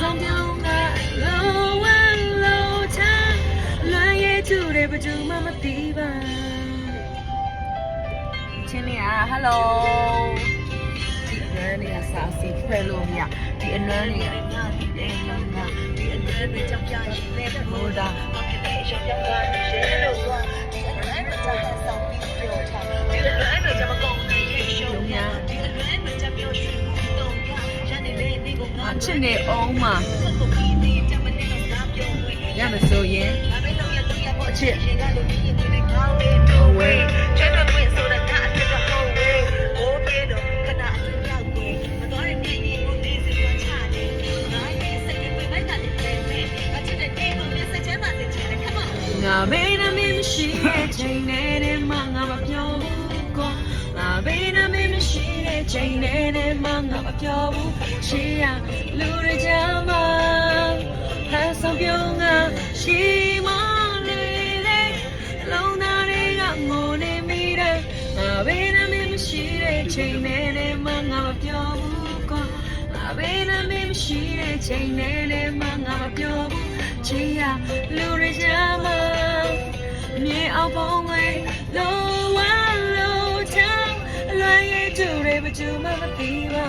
ဆောင်ပြုံးကလောဝလောချလွမ်းရဲ့သူတွေဘယ်သူမှမသိပါချင်းနေอ่ะ hello ဒီအနွမ်းနေကစာစီခွဲလို့မရဒီအနွမ်းနေကဒီအနွမ်းတွေကြောက်ကြရင်လည်းဘောတာဖြစ်တဲ့အရှောင်ပြောင်းသွားရဲလို့သွားဒီအနွမ်းတွေကြောက်ဆောင်ပြီးပြောထားဒီအနွမ်းတွေကြောက်မကုန်ဘူးရေရှုံးညာဒီအနွမ်းတွေကြောက်ပြောရွှေမှုတုံးရရနေလေဒီကိုငါချစ်နေအောင်မှာရမယ်ဆိုရင်အချစ်ဝေးချစ်တော့ဝင်ဆိုတာကအချစ်တော့ဟုတ်ဝေးဘိုးပြေတော့ခဏအတူရောက်ဝေးမတော်တဲ့ပြည့်ရင်ကိုဒီစီကချတယ်ငါရဲ့စက်တွေပဲတာတယ်ပဲအချစ်တဲ့တေကိုမျက်စိချမ်းသာတဲ့ချင်တယ် come on ငါဘေးနာမည်မရှိတဲ့ချိန်နဲ့မှငါမပြောဘူးကွာငါဘေးနာမည်မရှိတဲ့ချိန်နဲ့မှငါမပြောဘူးရှေးရလူတွေကြမှာဟန်ဆောင်ပြုံးကရှိမလေးလုံးသားတွေကငိုနေမိတယ်ငါဘေးနာမည်မရှိတဲ့ချိန်နဲ့မှငါမပြောဘူးကွာငါဘေးနာမည်မရှိတဲ့ချိန်နဲ့မှငါမပြောဘူးချီရလူတွေကြမှာမြေအောင်ပုံးလေးလောဝါလောချောင်းလွှမ်းရည်တူတွေဘယ်သူမှမသိပါ